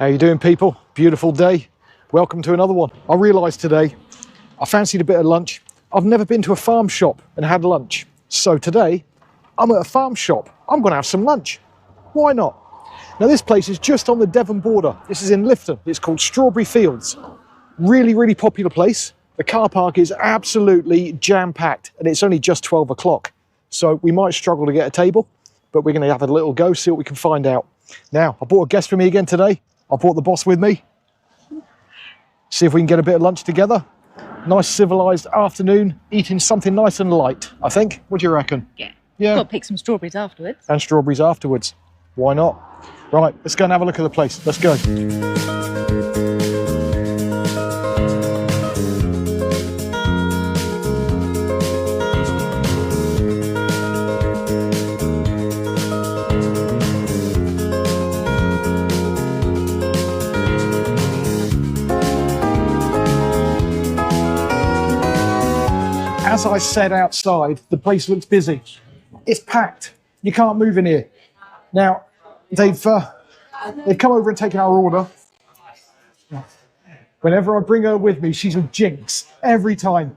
How you doing, people? Beautiful day. Welcome to another one. I realised today I fancied a bit of lunch. I've never been to a farm shop and had lunch. So today I'm at a farm shop. I'm going to have some lunch. Why not? Now this place is just on the Devon border. This is in Lifton. It's called Strawberry Fields. Really, really popular place. The car park is absolutely jam-packed and it's only just 12 o'clock. So we might struggle to get a table, but we're going to have a little go, see what we can find out. Now, I brought a guest for me again today. I brought the boss with me. See if we can get a bit of lunch together. Nice civilised afternoon, eating something nice and light, I think. What do you reckon? Yeah. Yeah. Got to pick some strawberries afterwards. And strawberries afterwards. Why not? Right, let's go and have a look at the place. Let's go. As I said outside, the place looks busy. It's packed. You can't move in here. Now, they've come over and taken our order. Whenever I bring her with me, she's a jinx every time.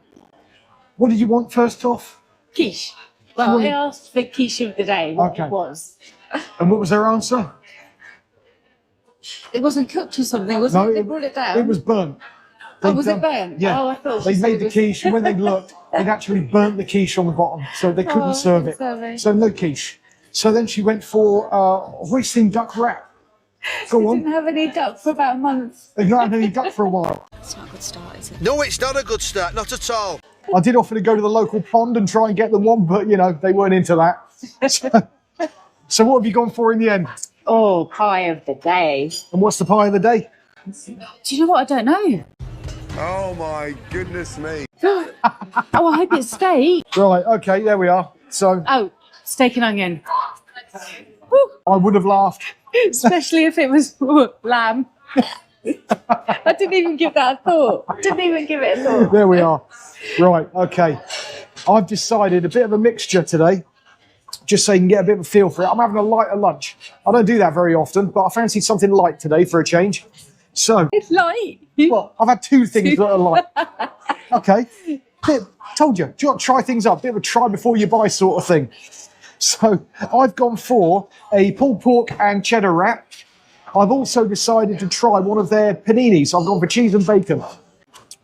What did you want first off? Quiche. Well, I asked for quiche of the day, what it was. And what was their answer? It wasn't cooked or something, was it? They brought it down. It was burnt. Was it burnt? Yeah. Oh, I thought they made the quiche, and when they looked, they'd actually burnt the quiche on the bottom, so they couldn't serve it. So no quiche. So then she went for hoisin duck wrap. Go on. Didn't have any duck for about a month. They've not had any duck for a while. It's not a good start, is it? No, it's not a good start, not at all. I did offer to go to the local pond and try and get them one, but you know, they weren't into that. So what have you gone for in the end? Oh, pie of the day. And what's the pie of the day? Do you know what? I don't know. Oh my goodness me. Oh, I hope it's steak. Right, okay, there we are. So Oh, steak and onion. Woo. I would have laughed. Especially if it was lamb. I didn't even give that a thought. Didn't even give it a thought. There we are. Right, okay. I've decided a bit of a mixture today, just so you can get a bit of a feel for it. I'm having a lighter lunch. I don't do that very often, but I fancied something light today for a change. So, It's light. well, I've had two things that are light. Okay. Told you, do you want to try things up? Bit of a try before you buy sort of thing. So, I've gone for a pulled pork and cheddar wrap. I've also decided to try one of their paninis. I've gone for cheese and bacon.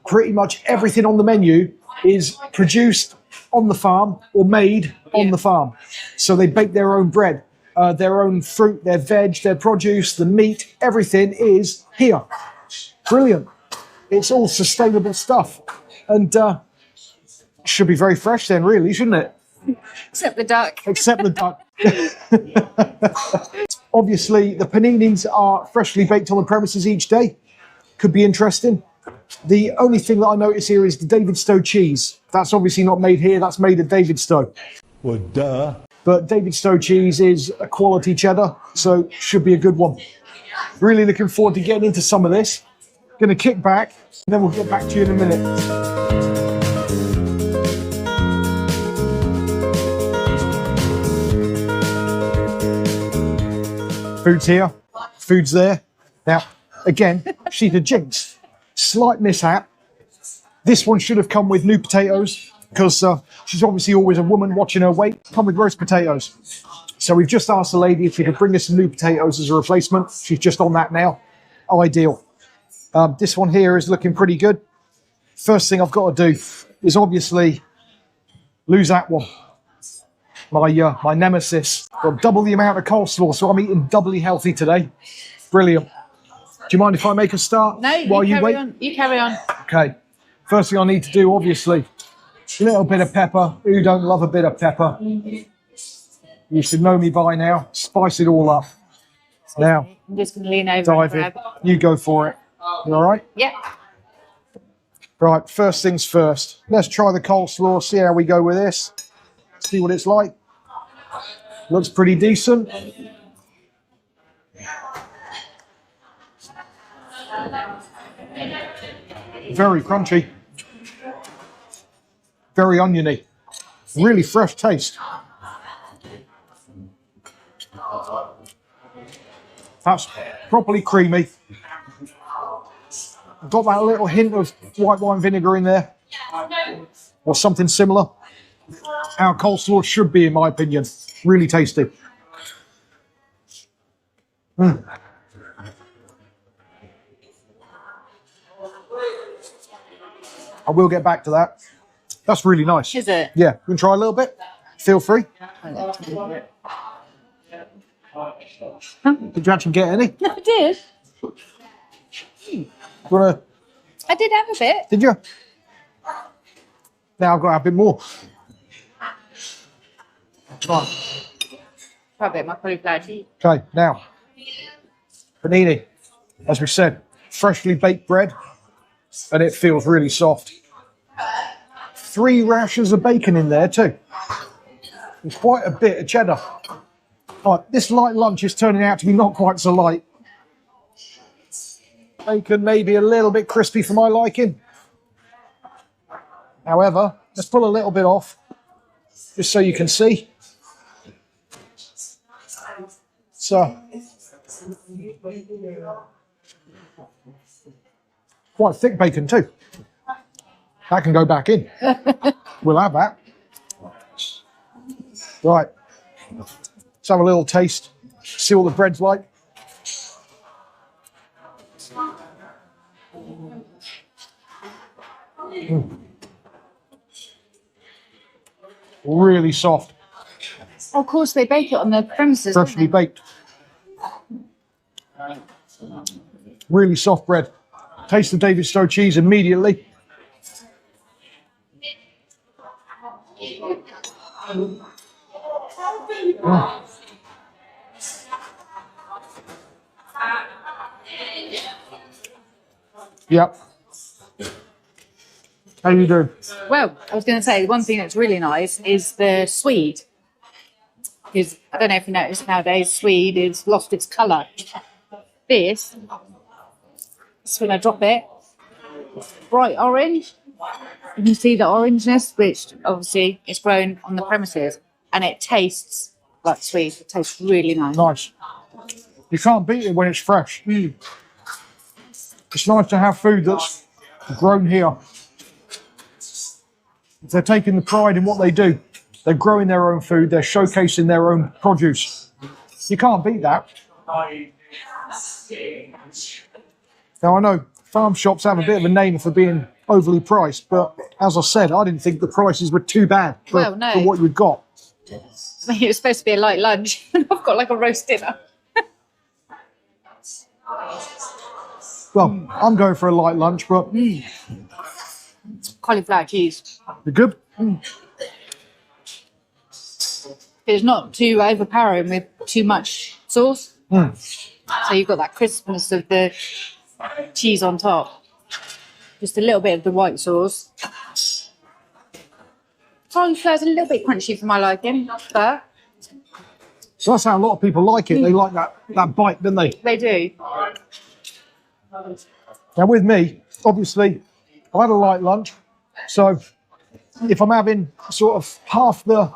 Pretty much everything on the menu is produced on the farm or made on the farm. So they bake their own bread, their own fruit, their veg, their produce, the meat, everything is here. Brilliant. It's all sustainable stuff. And should be very fresh then, really, shouldn't it? Except the duck. Except the duck. Obviously, the paninis are freshly baked on the premises each day. Could be interesting. The only thing that I notice here is the Davidstow cheese. That's obviously not made here, that's made at Davidstow. Well, duh. But Davidstow cheese is a quality cheddar, so should be a good one. Really looking forward to getting into some of this. Gonna kick back, and then we'll get back to you in a minute. Food's here, food's there. Now, again, she's a jinx. Slight mishap. This one should have come with new potatoes because she's obviously always a woman watching her weight. Come with roast potatoes. So we've just asked the lady if she could bring us some new potatoes as a replacement. She's just on that now. Ideal. This one here is looking pretty good. First thing I've got to do is obviously lose that one. My nemesis. Got double the amount of coleslaw, so I'm eating doubly healthy today. Brilliant. Do you mind if I make a start? No, while you wait? on. You carry on. Okay. First thing I need to do, obviously, a little bit of pepper. Who don't love a bit of pepper? You should know me by now. Spice it all up. Now, I'm just going to lean over dive and in. grab. You go for it. You all right? Yep. Right, first things first. Let's try the coleslaw, see how we go with this. See what it's like. Looks pretty decent. Very crunchy. Very oniony. Really fresh taste. That's properly creamy. Got that little hint of white wine vinegar in there, or something similar. Our coleslaw should be, in my opinion. Really tasty. Mm. I will get back to that. That's really nice. Is it? Yeah. You can try a little bit? Feel free. Did you actually get any? No, I did. Wanna, I did have a bit. did you? Now I've got to have a bit more. Right. Try a bit of my cauliflower cheese. Okay, now, panini, as we said, freshly baked bread, and it feels really soft. 3 rashers of bacon in there too, and quite a bit of cheddar. Right, this light lunch is turning out to be not quite so light. Bacon maybe a little bit crispy for my liking. However, let's pull a little bit off, just so you can see. So, quite thick bacon too. That can go back in. We'll have that. Right. Let's have a little taste. See what the bread's like. Really soft. Of course, they bake it on the premises. Freshly baked. Really soft bread. Taste the David Stowe cheese immediately. Mm. Yep. How you doing? Well, I was going to say, one thing that's really nice is the swede. Because I don't know if you noticed nowadays, swede has lost its colour. This, when I drop it, bright orange. You can see the orangeness, which obviously is grown on the premises, and it tastes like swede. It tastes really nice. Nice. You can't beat it when it's fresh. Mm. It's nice to have food that's grown here. If they're taking the pride in what they do, they're growing their own food, they're showcasing their own produce. You can't beat that. Now I know farm shops have a bit of a name for being overly priced, but as I said, I didn't think the prices were too bad for what you've got. I mean, it was supposed to be a light lunch, and I've got like a roast dinner. Well, I'm going for a light lunch, but Cauliflower cheese. you're good? It's not too overpowering with too much sauce. So you've got that crispness of the cheese on top. Just a little bit of the white sauce. Cauliflower's a little bit crunchy for my liking, but So that's how a lot of people like it. They like that bite, don't they? they do. Now with me, obviously, I had a light lunch, so if I'm having sort of half the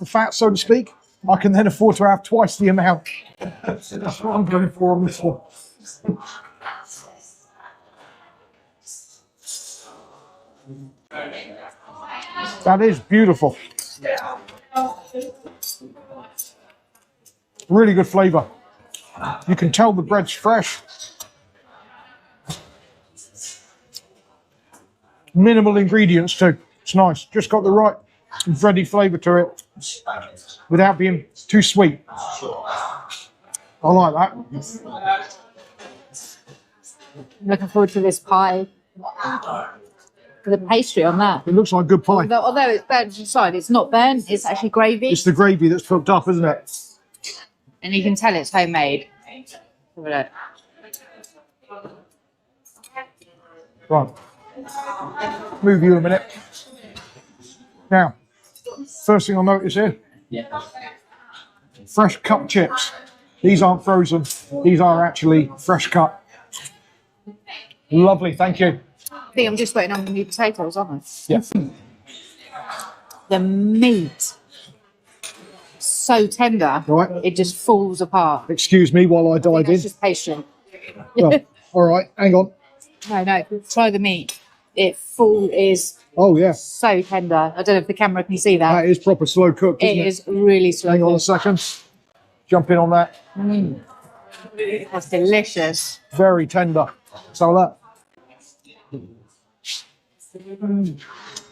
fat, so to speak, I can then afford to have twice the amount. That's what I'm going for on this one. That is beautiful. Really good flavour. You can tell the bread's fresh. Minimal ingredients too. It's nice. Just got the right bready flavour to it without being too sweet. I like that. I'm looking forward to this pie. The pastry on that. It looks like good pie. Although it's burnt inside, it's not burnt, it's actually gravy. It's the gravy that's cooked up, isn't it? And you can tell it's homemade. Have a look. Right. Move you a minute. Now, first thing I'll notice here. Fresh cut chips. These aren't frozen. These are actually fresh cut. Lovely, thank you. I think I'm just waiting on the new potatoes, aren't I? Yeah. The meat. so tender, Right. it just falls apart. Excuse me while I dive in. It's just pastry. Well, all right, hang on. No, try the meat. It is Oh, yeah. so tender. I don't know if the camera can see that. That is proper slow cooked, isn't It it? is really slow. Hang on a cooked. second. Jump in on that. That's delicious. Very tender. So that.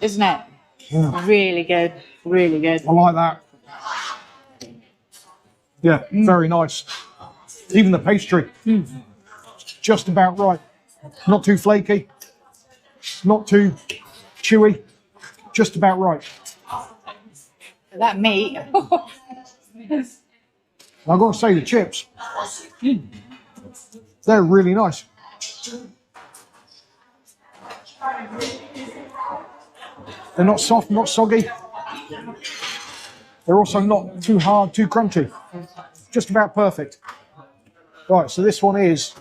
Isn't it? Really good. Really good. I like that. Yeah, very nice. Even the pastry, just about right. Not too flaky, not too chewy, just about right. That meat. I've got to say the chips, they're really nice. They're not soft, not soggy. They're also not too hard, too crunchy. Just about perfect. Right, so this one is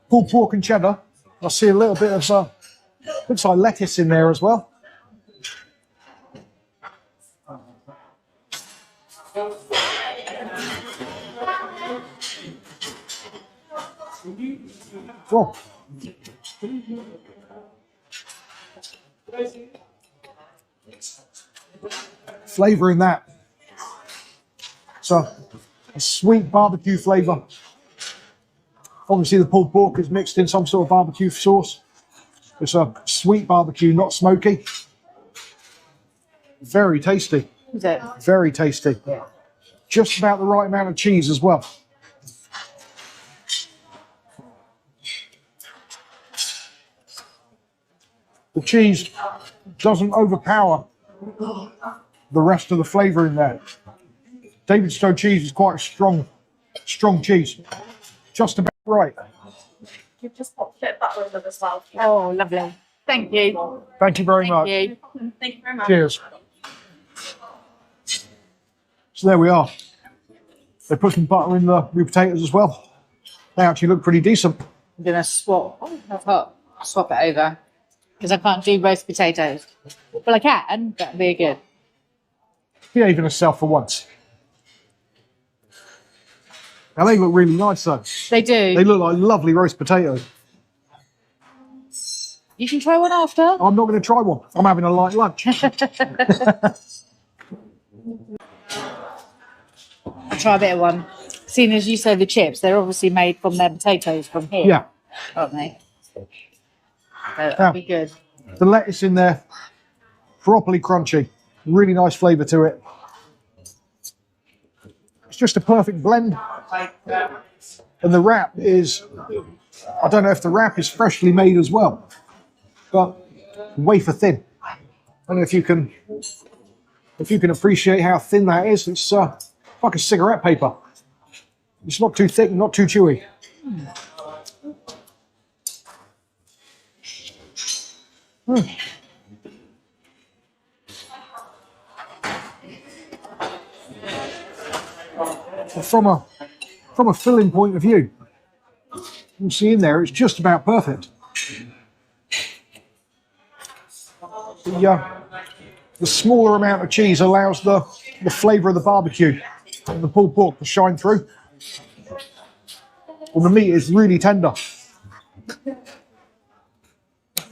pulled pork and cheddar. I see a little bit of, looks like lettuce in there as well. Oh. Flavour in that. So, a sweet barbecue flavour. Obviously the pulled pork is mixed in some sort of barbecue sauce. It's a sweet barbecue, not smoky. Very tasty. Is it? Very tasty. Just about the right amount of cheese as well. The cheese doesn't overpower the rest of the flavour in there. David Stowe cheese is quite a strong cheese. Just about right. You've just popped a bit of butter in them as well. Oh, lovely. Thank you. Thank you very much. Thank you. Thank you very much. Cheers. So there we are. They put some butter in the new potatoes as well. They actually look pretty decent. I'm going to swap it over because I can't do roast potatoes. Well, I can. That'd be good. Behaving herself for once. Now they look really nice though. They do. They look like lovely roast potatoes. You can try one after. I'm not going to try one. I'm having a light lunch. I'll try a bit of one. Seeing as you say the chips, they're obviously made from their potatoes from here, Yeah. aren't they? So that'll be good. The lettuce in there, properly crunchy. Really nice flavour to it. It's just a perfect blend. And the wrap is, I don't know if the wrap is freshly made as well, but wafer thin. I don't know if you can appreciate how thin that is. It's like a cigarette paper. It's not too thick, not too chewy. From a filling point of view, you see in there, it's just about perfect. The smaller amount of cheese allows the flavour of the barbecue and the pulled pork to shine through. And the meat is really tender. The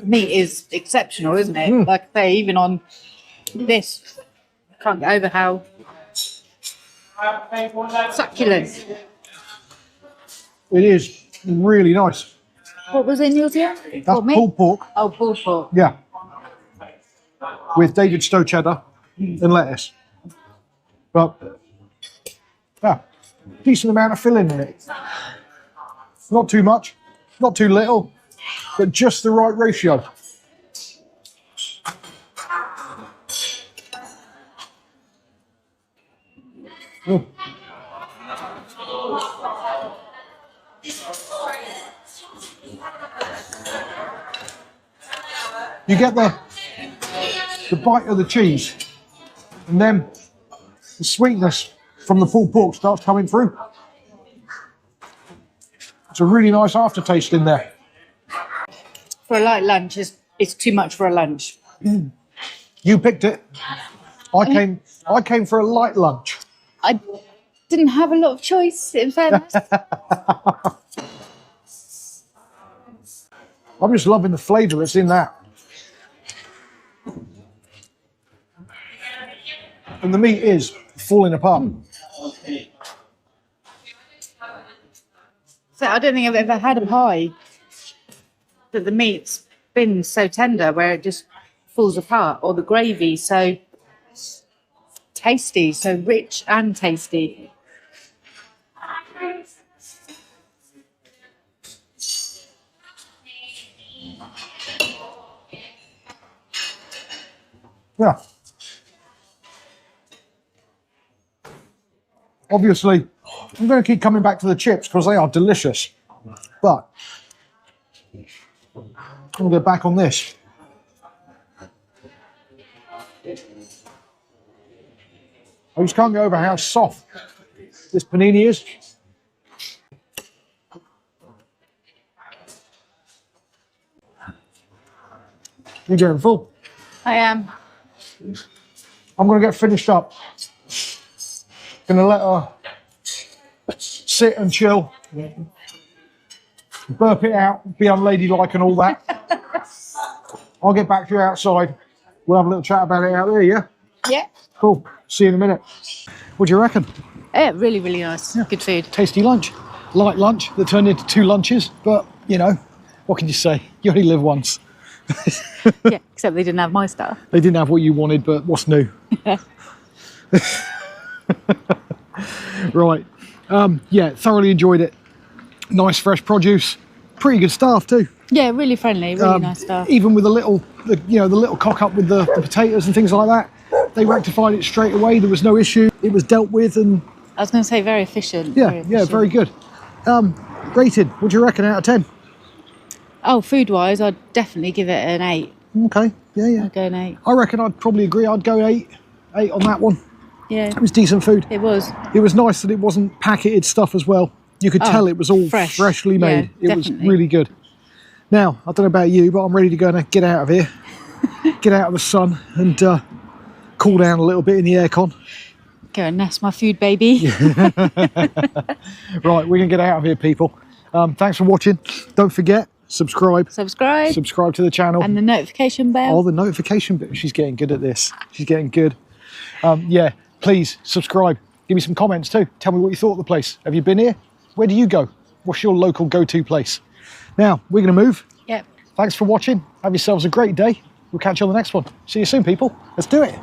meat is exceptional, isn't it? Like I say, even on this, can't get over how succulent. It is really nice. What was in yours here? That's pulled pork, Oh, pulled pork. yeah, with David Stowe cheddar and lettuce. But, yeah, decent amount of filling in it. Not too much, not too little, but just the right ratio. Mm. You get the bite of the cheese, and then the sweetness from the pulled pork starts coming through. It's a really nice aftertaste in there. For a light lunch, it's too much for a lunch. You picked it. I came for a light lunch. I didn't have a lot of choice, in fairness. I'm just loving the flavour that's in that. And the meat is falling apart. So I don't think I've ever had a pie that the meat's been so tender where it just falls apart, or the gravy so tasty, so rich and tasty. Yeah. Obviously, I'm going to keep coming back to the chips because they are delicious. But I'm going to go back on this. I just can't get over how soft this panini is. You're getting full. I am. I'm going to get finished up. Going to let her sit and chill. Burp it out, be unladylike and all that. I'll get back to you outside. We'll have a little chat about it out there, yeah? Yeah. Cool. See you in a minute. What do you reckon? Yeah, really, really nice. Yeah. Good food. Tasty lunch. Light lunch that turned into 2 lunches, but you know, what can you say? You only live once. Yeah, except they didn't have my stuff. They didn't have what you wanted, but what's new? Right. Yeah, thoroughly enjoyed it. Nice fresh produce. Pretty good staff too. Yeah, really friendly, really nice stuff. Even with the little cock up with the potatoes and things like that, they rectified it straight away. There was no issue. It was dealt with, and I was going to say very efficient. yeah, very good. Rated, what do you reckon out of 10? Oh, food-wise, I'd definitely give it an 8. Okay, yeah. I'd go an 8. I reckon I'd probably agree. I'd go 8 on that one. Yeah, It was decent food. it was. It was nice that it wasn't packeted stuff as well. You could tell it was all freshly made. Yeah, it was definitely. really good. Now, I don't know about you, but I'm ready to go and get out of here. Get out of the sun and cool down a little bit in the aircon. Go and nest my food, baby. Right, we're going to get out of here, people. Thanks for watching. Don't forget, subscribe. Subscribe. Subscribe to the channel. And the notification bell. Oh, the notification bit. She's getting good at this. She's getting good. Yeah, please subscribe. Give me some comments too. Tell me what you thought of the place. Have you been here? Where do you go? What's your local go-to place? Now, we're going to move. Yep. Thanks for watching. Have yourselves a great day. We'll catch you on the next one. See you soon, people. Let's do it.